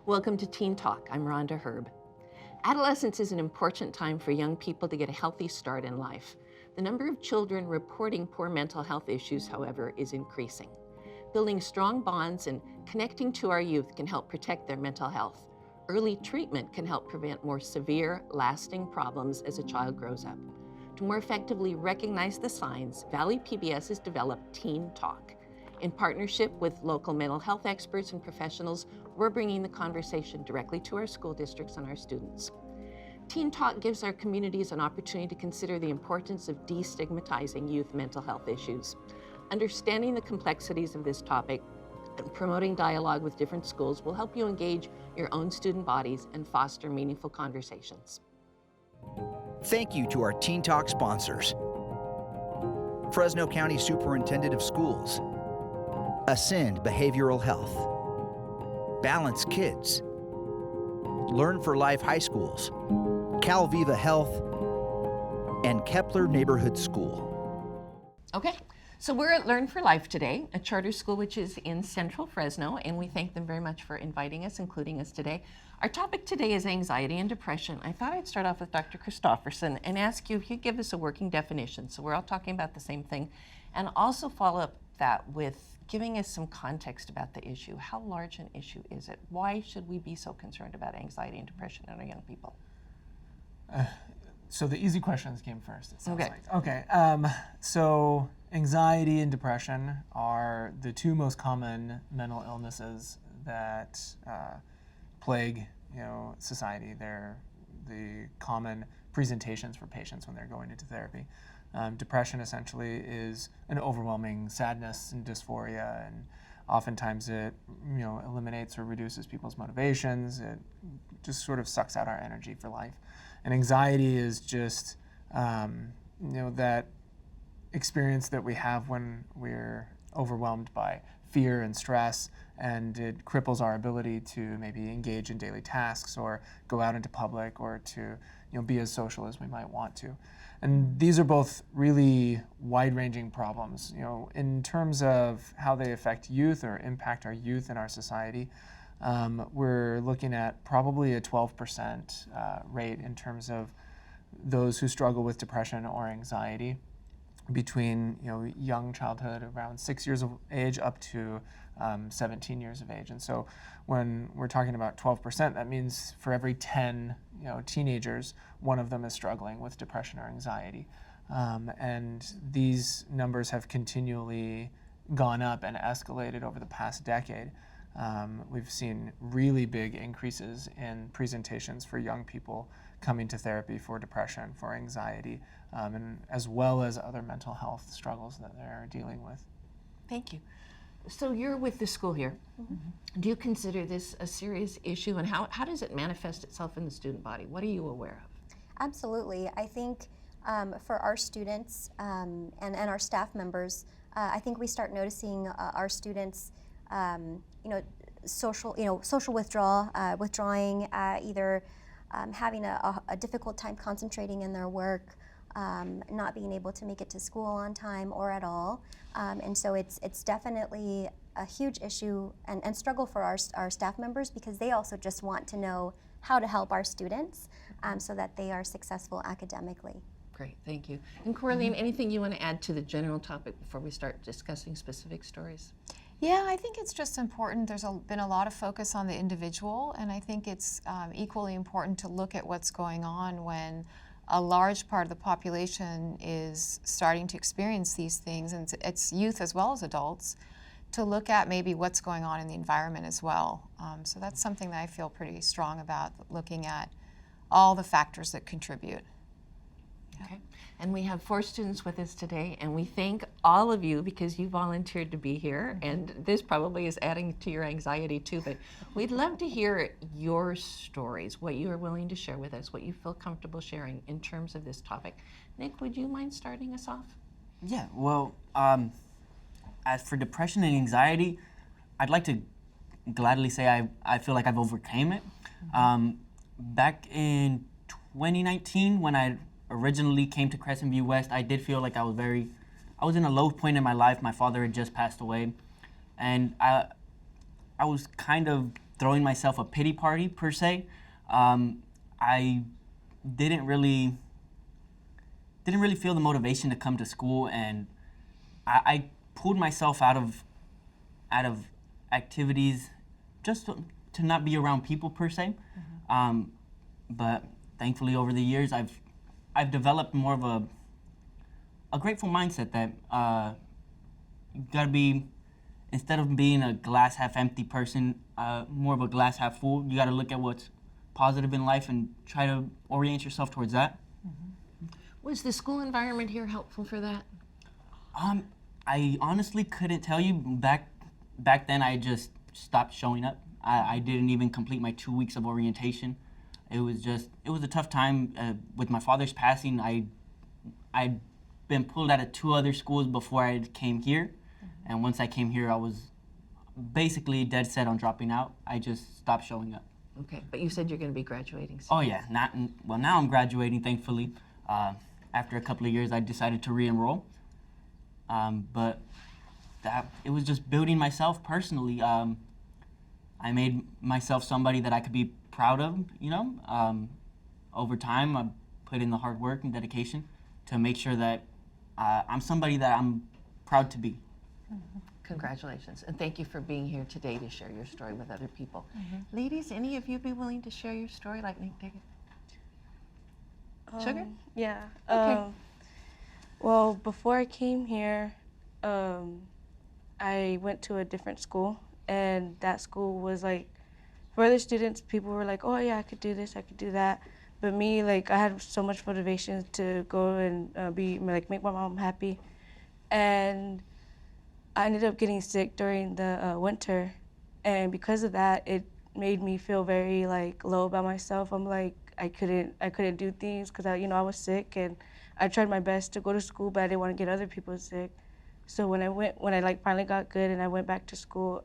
Welcome to Teen Talk. I'm Rhonda Herb. Adolescence is an important time for young people to get a healthy start in life. The number of children reporting poor mental health issues, however, is increasing. Building strong bonds and connecting to our youth can help protect their mental health. Early treatment can help prevent more severe, lasting problems as a child grows up. To more effectively recognize the signs, Valley PBS has developed Teen Talk. In partnership with local mental health experts and professionals, we're bringing the conversation directly to our school districts and our students. Teen Talk gives our communities an opportunity to consider the importance of destigmatizing youth mental health issues. Understanding the complexities of this topic and promoting dialogue with different schools will help you engage your own student bodies and foster meaningful conversations. Thank you to our Teen Talk sponsors. Fresno County Superintendent of Schools, Ascend Behavioral Health, Balance Kids, Learn for Life High Schools, Calviva Health, and Kepler Neighborhood School. Okay, so we're at Learn for Life today, a charter school which is in Central Fresno, and we thank them very much for inviting us, including us today. Our topic today is anxiety and depression. I thought I'd start off with Dr. Christofferson and ask you if you'd give us a working definition, so we're all talking about the same thing, and also follow up that with giving us some context about the issue. How large an issue is it? Why should we be so concerned about anxiety and depression in our young people? So the easy questions came first, it sounds Okay. like. Okay, so anxiety and depression are the two most common mental illnesses that plague, society. They're the common presentations for patients when they're going into therapy. Depression essentially is an overwhelming sadness and dysphoria, and oftentimes it eliminates or reduces people's motivations. It just sort of sucks out our energy for life. And anxiety is just that experience that we have when we're overwhelmed by fear and stress, and it cripples our ability to maybe engage in daily tasks or go out into public or to be as social as we might want to. And these are both really wide-ranging problems. In terms of how they affect youth or impact our youth in our society, we're looking at probably a 12% rate in terms of those who struggle with depression or anxiety between young childhood, around 6 years of age, up to 17 years of age. And so when we're talking about 12%, that means for every 10 teenagers, one of them is struggling with depression or anxiety. And these numbers have continually gone up and escalated over the past decade. We've seen really big increases in presentations for young people coming to therapy for depression, for anxiety, and as well as other mental health struggles that they're dealing with. Thank you. So you're with the school here. Mm-hmm. Do you consider this a serious issue, and how does it manifest itself in the student body? What are you aware of? Absolutely. I think for our students and our staff members, I think we start noticing our students, social withdrawal, withdrawing, either having a difficult time concentrating in their work, not being able to make it to school on time or at all. And so it's definitely a huge issue and struggle for our staff members, because they also just want to know how to help our students so that they are successful academically. Great, thank you. And Coraline, anything you want to add to the general topic before we start discussing specific stories? Yeah, I think it's just important. There's been a lot of focus on the individual, and I think it's equally important to look at what's going on when a large part of the population is starting to experience these things, and it's youth as well as adults, to look at maybe what's going on in the environment as well. So that's something that I feel pretty strong about, looking at all the factors that contribute. Okay, and we have 4 students with us today, and we thank all of you because you volunteered to be here, and this probably is adding to your anxiety too, but we'd love to hear your stories, what you are willing to share with us, what you feel comfortable sharing in terms of this topic. Nick, would you mind starting us off? Yeah, well, as for depression and anxiety, I'd like to gladly say I feel like I've overcame it. Back in 2019, when I originally came to Crescent View West, I did feel like I was in a low point in my life. My father had just passed away, and I was kind of throwing myself a pity party per se. I didn't really feel the motivation to come to school, and I pulled myself out of activities just to not be around people per se. But thankfully, over the years, I've developed more of a grateful mindset that you gotta be, instead of being a glass half empty person, more of a glass half full. You gotta look at what's positive in life and try to orient yourself towards that. Was the school environment here helpful for that? I honestly couldn't tell you. Back then, I just stopped showing up. I didn't even complete my 2 weeks of orientation. It was a tough time. With my father's passing, I'd been pulled out of 2 other schools before I came here. And once I came here, I was basically dead set on dropping out. I just stopped showing up. Okay, but you said you're going to be now Oh yeah, now I'm graduating, thankfully. After a couple of years, I decided to re-enroll. But it was just building myself personally. I made myself somebody that I could be proud of, Over time, I put in the hard work and dedication to make sure that I'm somebody that I'm proud to be. Congratulations, and thank you for being here today to share your story with other people. Ladies, any of you be willing to share your story like Nick did? Sugar? Yeah. Okay. Well, before I came here, I went to a different school, and that school was like, for other students, people were like, oh yeah, I could do this, I could do that. But me, like, I had so much motivation to go and make my mom happy. And I ended up getting sick during the winter. And because of that, it made me feel very like low about myself. I'm like, I couldn't do things because I was sick, and I tried my best to go to school, but I didn't want to get other people sick. So when I finally got good and I went back to school,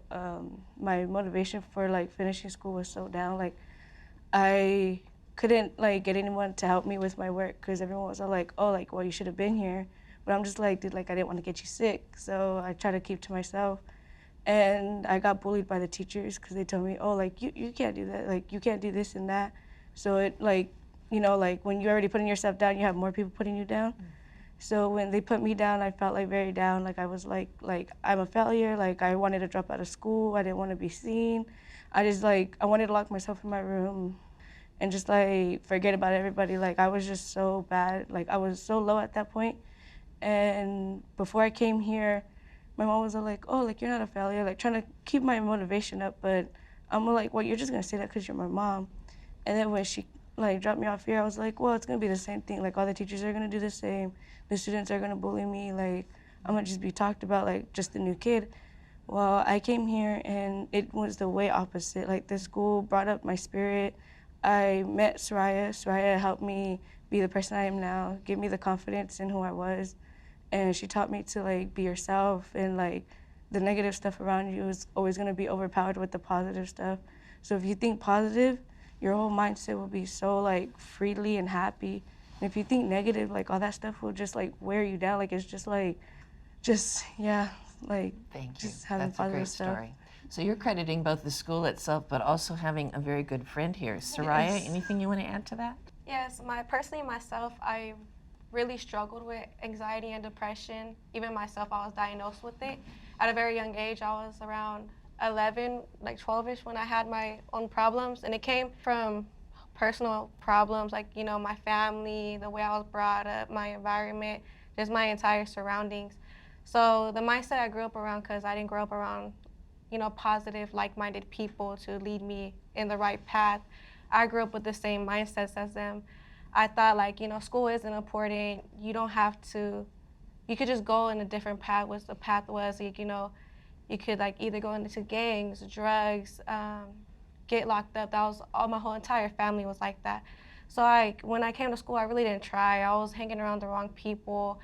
my motivation for like finishing school was so down. Like, I couldn't like get anyone to help me with my work because everyone was all like, oh, like, well, you should have been here. But I'm just like, dude, like, I didn't want to get you sick. So I tried to keep to myself. And I got bullied by the teachers because they told me, oh, like, you can't do that. Like, you can't do this and that. So it like, like when you're already putting yourself down, you have more people putting you down. So when they put me down, I felt like very down. Like I was like I'm a failure. Like I wanted to drop out of school. I didn't want to be seen. I wanted to lock myself in my room and just like forget about everybody. Like I was just so bad. Like I was so low at that point. And before I came here, my mom was like, oh, like you're not a failure. Like trying to keep my motivation up. But I'm like, well, you're just gonna say that because you're my mom. And then when she like dropped me off here, I was like, well, it's gonna be the same thing. Like all the teachers are gonna do the same. The students are gonna bully me. Like I'm gonna just be talked about like just a new kid. Well, I came here and it was the way opposite. Like the school brought up my spirit. I met Soraya. Soraya helped me be the person I am now, give me the confidence in who I was. And she taught me to like be yourself, and like the negative stuff around you is always gonna be overpowered with the positive stuff. So if you think positive, your whole mindset will be so like freely and happy. And if you think negative, like all that stuff will just like wear you down. Like it's just like, like Thank you. just having That's a positive great stuff. story. So you're crediting both the school itself, but also having a very good friend here. Soraya, Yes. anything you want to add to that? Yes, personally myself, I really struggled with anxiety and depression. Even myself, I was diagnosed with it at a very young age. I was around 11, like 12-ish when I had my own problems, and it came from personal problems, like, my family, the way I was brought up, my environment, just my entire surroundings. So the mindset I grew up around, because I didn't grow up around, positive, like-minded people to lead me in the right path, I grew up with the same mindsets as them. I thought, like, school isn't important. You don't have to, you could just go in a different path, what the path was. Like, you could, like, either go into gangs, drugs, get locked up. That was all, my whole entire family was like that. So when I came to school, I really didn't try. I was hanging around the wrong people.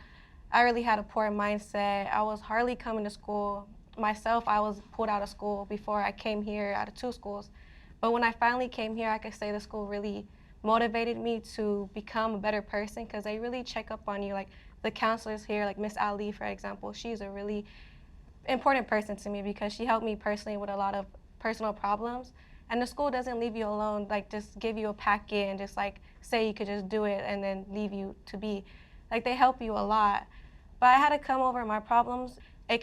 I really had a poor mindset. I was hardly coming to school. Myself, I was pulled out of school before I came here, out of 2 schools. But when I finally came here, I could say the school really motivated me to become a better person, because they really check up on you. Like the counselors here, like Miss Ali, for example, she's a really important person to me because she helped me personally with a lot of personal problems. And the school doesn't leave you alone, like just give you a packet and just like say you could just do it and then leave you to be. Like they help you a lot. But I had to come over my problems. It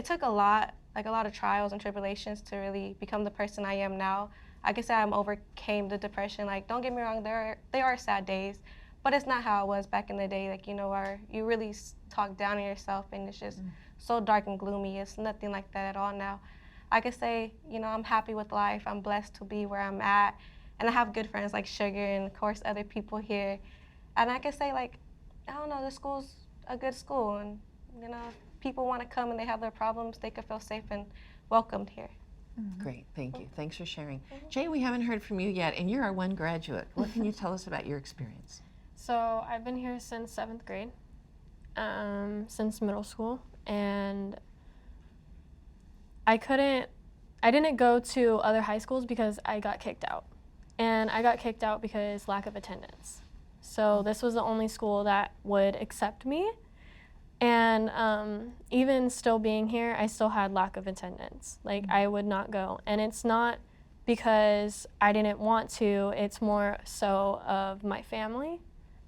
took a lot of trials and tribulations to really become the person I am now. I guess I overcame the depression. Like, don't get me wrong, they are sad days, but it's not how it was back in the day. Like, where you really talk down on yourself and it's just so dark and gloomy. It's nothing like that at all now. I could say, I'm happy with life. I'm blessed to be where I'm at. And I have good friends like Sugar and, of course, other people here. And I could say, like, I don't know, the school's a good school. And, if people want to come and they have their problems, they could feel safe and welcomed here. Great, thank you. Thanks for sharing. Jay, we haven't heard from you yet, and you're our one graduate. What can you tell us about your experience? So I've been here since 7th grade, since middle school, and I didn't go to other high schools because I got kicked out. And I got kicked out because lack of attendance. So this was the only school that would accept me. And even still being here, I still had lack of attendance. Like, I would not go. And it's not because I didn't want to, it's more so of my family.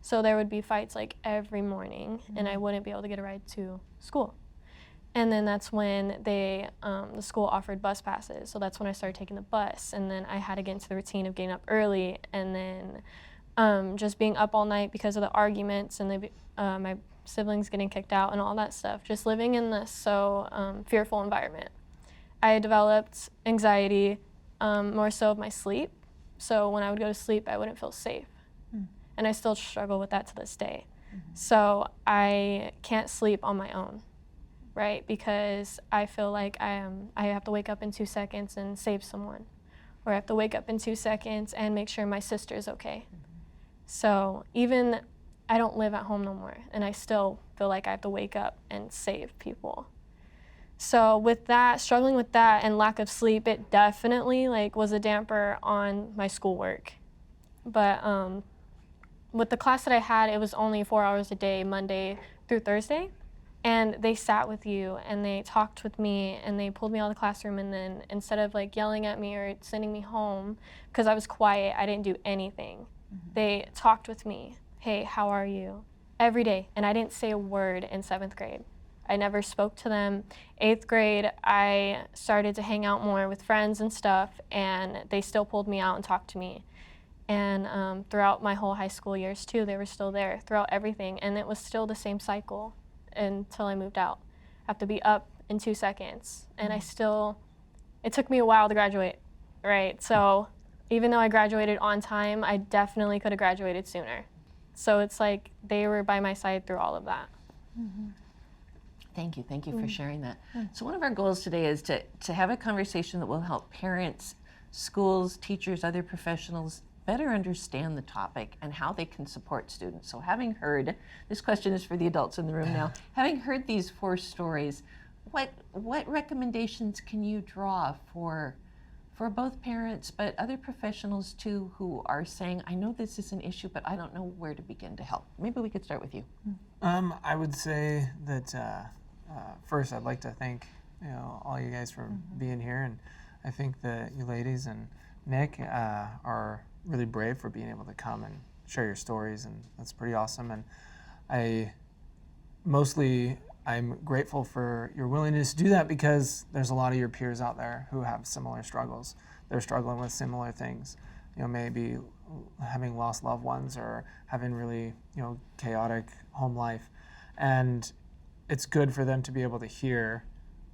So there would be fights like every morning, and I wouldn't be able to get a ride to school. And then that's when the school offered bus passes. So that's when I started taking the bus. And then I had to get into the routine of getting up early, and then just being up all night because of the arguments and my siblings getting kicked out and all that stuff. Just living in this so fearful environment. I developed anxiety, more so of my sleep. So when I would go to sleep, I wouldn't feel safe. And I still struggle with that to this day. So I can't sleep on my own, right? Because I feel like I have to wake up in 2 seconds and save someone. Or I have to wake up in 2 seconds and make sure my sister's okay. So even I don't live at home no more, and I still feel like I have to wake up and save people. So with that, struggling with that and lack of sleep, it definitely was a damper on my schoolwork. But with the class that I had, it was only 4 hours a day, Monday through Thursday. And they sat with you and they talked with me and they pulled me out of the classroom, and then instead of yelling at me or sending me home, because I was quiet, I didn't do anything. They talked with me. Hey, how are you? Every day. And I didn't say a word in 7th grade. I never spoke to them. 8th grade, I started to hang out more with friends and stuff, and they still pulled me out and talked to me. And throughout my whole high school years too, they were still there throughout everything, and it was still the same cycle until I moved out. I have to be up in 2 seconds, and it took me a while to graduate, right? So even though I graduated on time, I definitely could have graduated sooner. So it's like they were by my side through all of that. Thank you for sharing that. So one of our goals today is to have a conversation that will help parents, schools, teachers, other professionals better understand the topic and how they can support students. So having heard, this question is for the adults in the room now, having heard these 4 stories, what recommendations can you draw for both parents, but other professionals too, who are saying, I know this is an issue, but I don't know where to begin to help? Maybe we could start with you. I would say that first I'd like to thank all you guys for being here, and I think that you ladies and Nick are really brave for being able to come and share your stories, and that's pretty awesome. And I'm grateful for your willingness to do that, because there's a lot of your peers out there who have similar struggles. They're struggling with similar things, maybe having lost loved ones or having really, chaotic home life. And it's good for them to be able to hear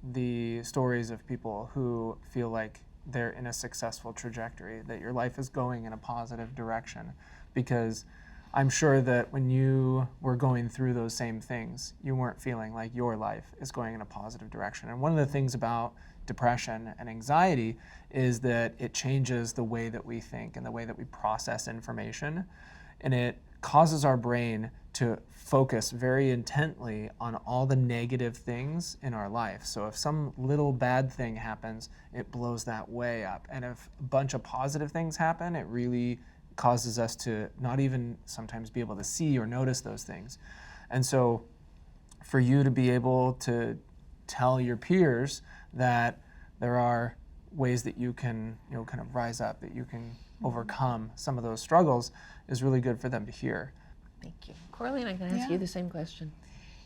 the stories of people who feel like they're in a successful trajectory, that your life is going in a positive direction. Because I'm sure that when you were going through those same things, you weren't feeling like your life is going in a positive direction. And one of the things about depression and anxiety is that it changes the way that we think and the way that we process information. And it causes our brain to focus very intently on all the negative things in our life. So if some little bad thing happens, it blows that way up. And if a bunch of positive things happen, it really causes us to not even sometimes be able to see or notice those things. And so for you to be able to tell your peers that there are ways that you can, kind of rise up, that you can overcome some of those struggles is really good for them to hear. Thank you. Coraline, I'm going to ask you the same question.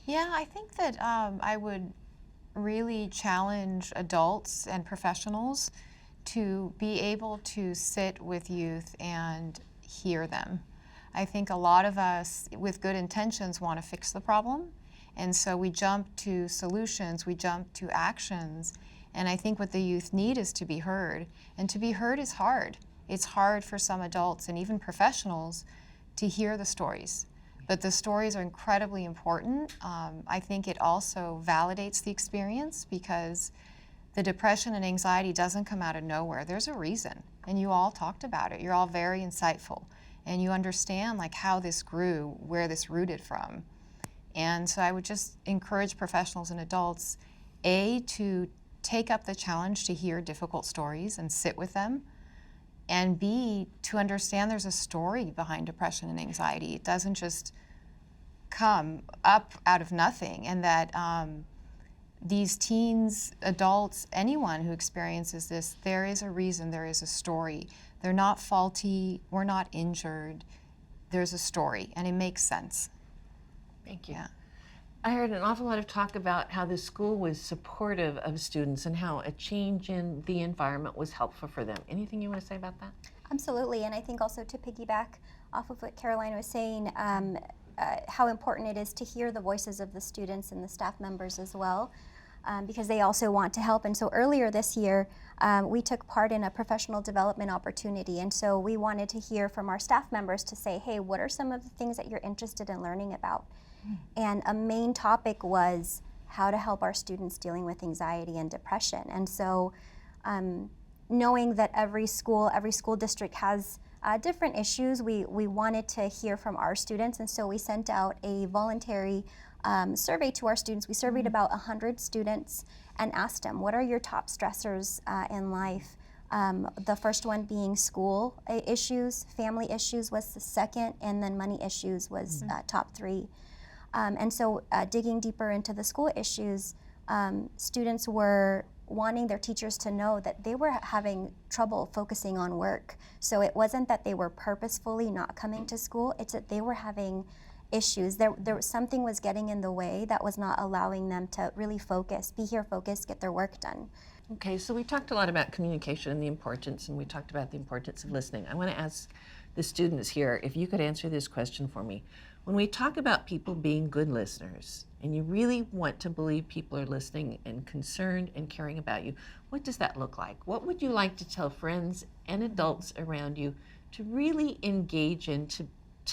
Yeah, I think that I would really challenge adults and professionals to be able to sit with youth and hear them. I think a lot of us with good intentions want to fix the problem, and so we jump to solutions, we jump to actions, and I think what the youth need is to be heard, and to be heard is hard. It's hard for some adults and even professionals to hear the stories. But the stories are incredibly important. I think it also validates the experience because the depression and anxiety doesn't come out of nowhere. There's a reason, and you all talked about it. You're all very insightful, and you understand like how this grew, where this rooted from. And so I would just encourage professionals and adults, A, to take up the challenge to hear difficult stories and sit with them, and B, to understand there's a story behind depression and anxiety. It doesn't just come up out of nothing, and that these teens, adults, anyone who experiences this, there is a reason, there is a story. They're not faulty, we're not injured. There's a story, and it makes sense. Thank you. Yeah. I heard an awful lot of talk about how the school was supportive of students and how a change in the environment was helpful for them. Anything you want to say about that? Absolutely, and I think also to piggyback off of what Caroline was saying, how important it is to hear the voices of the students and the staff members as well, because they also want to help. And so earlier this year, we took part in a professional development opportunity, and so we wanted to hear from our staff members to say, hey, what are some of the things that you're interested in learning about? And a main topic was how to help our students dealing with anxiety and depression. And so knowing that every school district has different issues, we wanted to hear from our students, and so we sent out a voluntary survey to our students. We surveyed about 100 students and asked them, what are your top stressors in life? The first one being school issues, family issues was the second, and then money issues was top 3. And so digging deeper into the school issues, students were wanting their teachers to know that they were having trouble focusing on work. So it wasn't that they were purposefully not coming to school, it's that they were having issues. Something was getting in the way that was not allowing them to really focus, be here focused, get their work done. Okay, so we talked a lot about communication and the importance, and we talked about the importance of listening. I want to ask the students here if you could answer this question for me. When we talk about people being good listeners, and you really want to believe people are listening and concerned and caring about you, what does that look like? What would you like to tell friends and adults around you to really engage in, to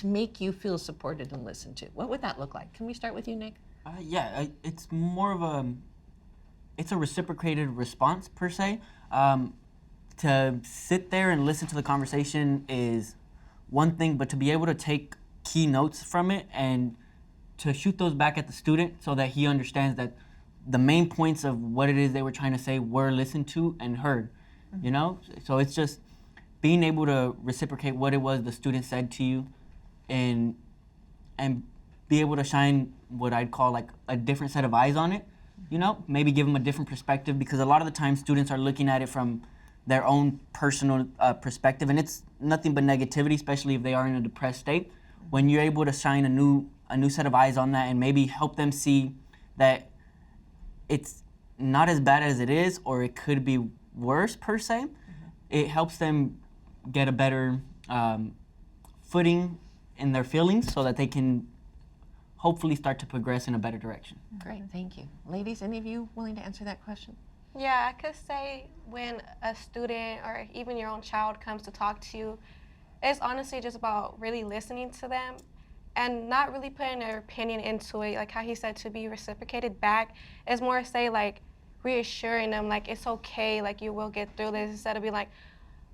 make you feel supported and listened to? What would that look like? Can we start with you, Nick? It's more of it's a reciprocated response per se. To sit there and listen to the conversation is one thing, but to be able to take key notes from it and to shoot those back at the student so that he understands that the main points of what it is they were trying to say were listened to and heard, you know? So it's just being able to reciprocate what it was the student said to you and be able to shine what I'd call like a different set of eyes on it, you know? Maybe give them a different perspective, because a lot of the time students are looking at it from their own personal perspective, and it's nothing but negativity, especially if they are in a depressed state. When you're able to shine a new set of eyes on that and maybe help them see that it's not as bad as it is, or it could be worse per se, it helps them get a better footing in their feelings so that they can hopefully start to progress in a better direction. Great, thank you. Ladies, any of you willing to answer that question? Yeah, I could say when a student or even your own child comes to talk to you, it's honestly just about really listening to them and not really putting their opinion into it, like how he said, to be reciprocated back. It's more say like reassuring them like it's okay, like you will get through this, instead of being like,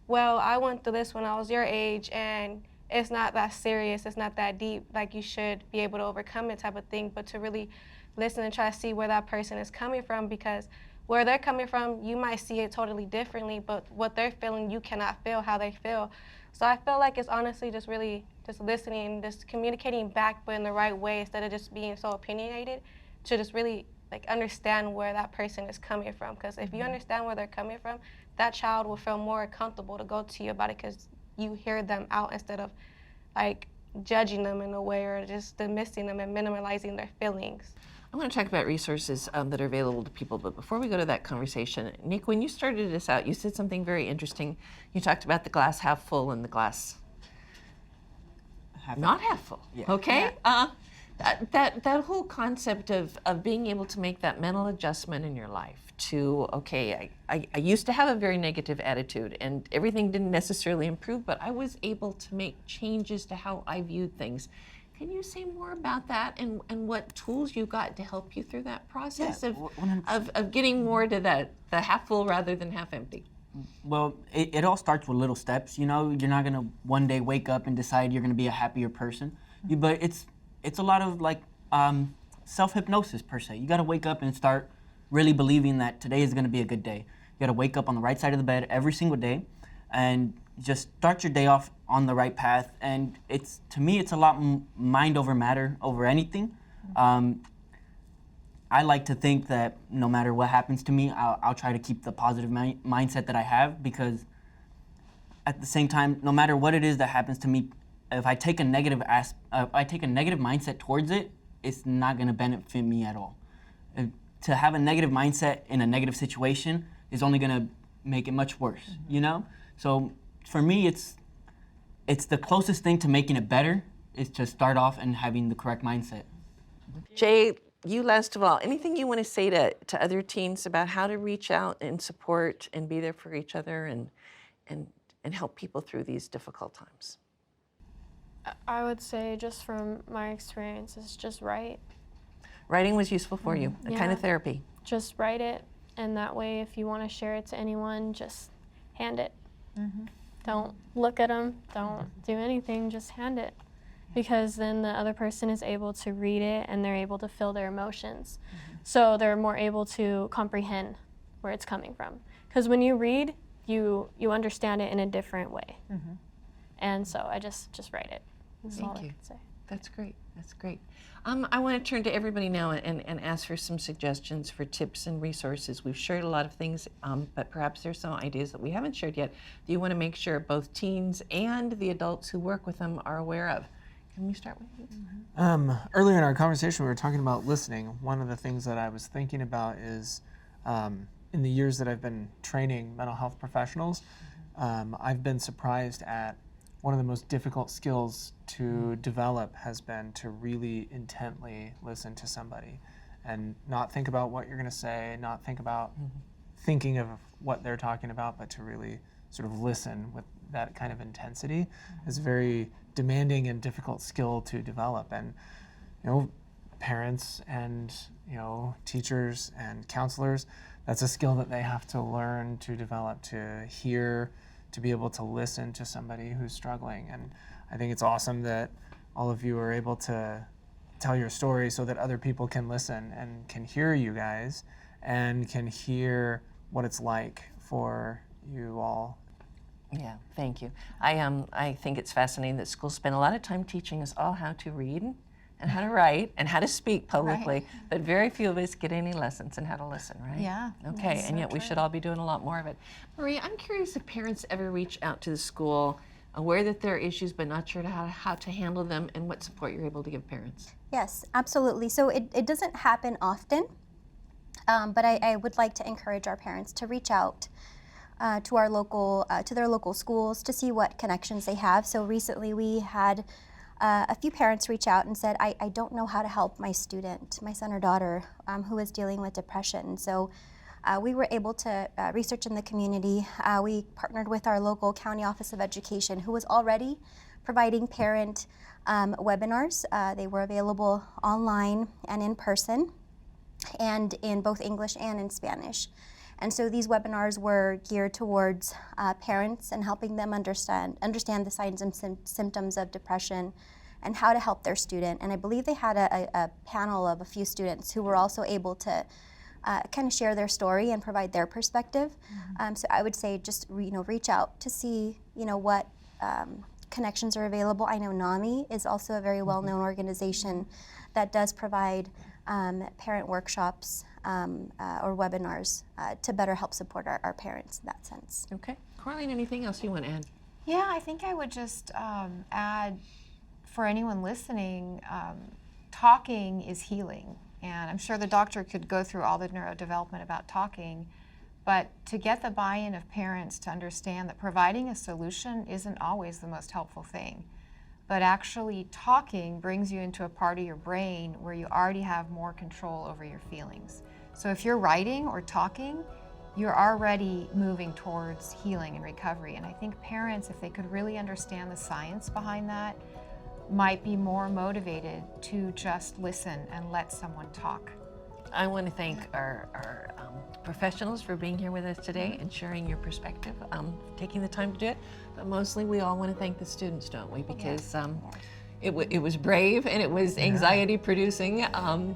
well, I went through this when I was your age and it's not that serious, it's not that deep, like you should be able to overcome it type of thing, but to really listen and try to see where that person is coming from, because where they're coming from, you might see it totally differently, but what they're feeling, you cannot feel how they feel. So I feel like it's honestly just really just listening, just communicating back, but in the right way, instead of just being so opinionated, to just really like understand where that person is coming from. Because if you understand where they're coming from, that child will feel more comfortable to go to you about it because you hear them out instead of like judging them in a way or just dismissing them and minimalizing their feelings. I want to talk about resources that are available to people, but before we go to that conversation, Nick, when you started this out, you said something very interesting. You talked about the glass half full and the glass not half full. Yeah. Okay. That whole concept of being able to make that mental adjustment in your life to, okay, I used to have a very negative attitude and everything didn't necessarily improve, but I was able to make changes to how I viewed things. Can you say more about that and what tools you got to help you through that process of getting more to the half full rather than half empty? Well, it all starts with little steps. You know, you're not gonna one day wake up and decide you're gonna be a happier person. But it's a lot of like self-hypnosis per se. You gotta wake up and start really believing that today is gonna be a good day. You gotta wake up on the right side of the bed every single day and just start your day off on the right path. And to me, it's a lot mind over matter over anything. I like to think that no matter what happens to me, I'll try to keep the positive mindset that I have, because at the same time, no matter what it is that happens to me, if I take a negative mindset towards it, it's not going to benefit me at all. To have a negative mindset in a negative situation is only going to make it much worse, you know? So for me, it's the closest thing to making it better is to start off and having the correct mindset. Jay, you last of all, anything you want to say to other teens about how to reach out and support and be there for each other and help people through these difficult times? I would say, just from my experience, is just write. Writing was useful for you, a kind of Yeah. therapy. Just write it, and that way, if you want to share it to anyone, just hand it. Don't look at them, don't do anything, just hand it. Because then the other person is able to read it and they're able to feel their emotions. So they're more able to comprehend where it's coming from. Because when you read, you understand it in a different way. And so I just write it. That's all I you. can say. That's great. That's great. I want to turn to everybody now and ask for some suggestions for tips and resources. We've shared a lot of things, but perhaps there's some ideas that we haven't shared yet that you want to make sure both teens and the adults who work with them are aware of. Can we start with you? Earlier in our conversation, we were talking about listening. One of the things that I was thinking about is in the years that I've been training mental health professionals, I've been surprised at one of the most difficult skills to develop has been to really intently listen to somebody and not think about what you're going to say, not think about thinking of what they're talking about, but to really sort of listen with that kind of intensity is a very demanding and difficult skill to develop. And, you know, parents and, you know, teachers and counselors, that's a skill that they have to learn to develop, to hear, to be able to listen to somebody who's struggling. And I think it's awesome that all of you are able to tell your story so that other people can listen and can hear you guys and can hear what it's like for you all. Yeah, thank you. I think it's fascinating that schools spend a lot of time teaching us all how to read and how to write and how to speak publicly, but very few of us get any lessons in how to listen, right? Yeah. Okay, and yet we should all be doing a lot more of it. Maria, I'm curious if parents ever reach out to the school aware that there are issues but not sure how to handle them, and what support you're able to give parents. Yes, absolutely. So it doesn't happen often, but I would like to encourage our parents to reach out to our local, to their local schools to see what connections they have. So recently we had a few parents reach out and said, I don't know how to help my student, my son or daughter, who is dealing with depression. So we were able to research in the community. We partnered with our local county office of education, who was already providing parent webinars. They were available online and in person, and in both English and in Spanish. And so these webinars were geared towards parents and helping them understand the signs and symptoms of depression and how to help their student. And I believe they had a panel of a few students who were also able to kind of share their story and provide their perspective. So I would say just reach out to see what connections are available. I know NAMI is also a very well-known organization that does provide parent workshops or webinars to better help support our parents in that sense. Okay. Corleen, anything else you want to add? Yeah, I think I would just add, for anyone listening, talking is healing. And I'm sure the doctor could go through all the neurodevelopment about talking, but to get the buy-in of parents to understand that providing a solution isn't always the most helpful thing, but actually talking brings you into a part of your brain where you already have more control over your feelings. So if you're writing or talking, you're already moving towards healing and recovery. And I think parents, if they could really understand the science behind that, might be more motivated to just listen and let someone talk. I want to thank our professionals for being here with us today and sharing your perspective, taking the time to do it. But mostly we all want to thank the students, don't we? Because it was brave and it was anxiety producing,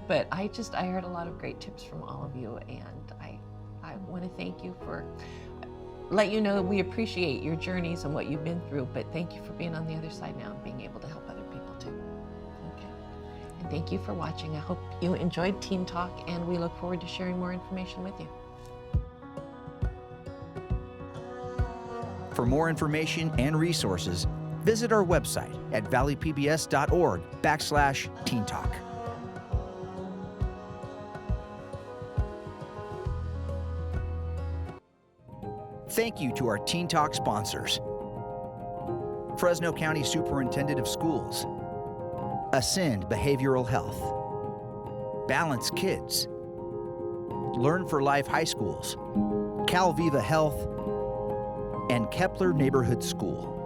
but I heard a lot of great tips from all of you, and I want to thank you for, let you know we appreciate your journeys and what you've been through, but thank you for being on the other side now and being able to help other people too. Okay. And thank you for watching. I hope you enjoyed Teen Talk, and we look forward to sharing more information with you. For more information and resources, visit our website at valleypbs.org/Teen Talk. Thank you to our Teen Talk sponsors: Fresno County Superintendent of Schools, Ascend Behavioral Health, Balance Kids, Learn for Life High Schools, Calviva Health, and Kepler Neighborhood School.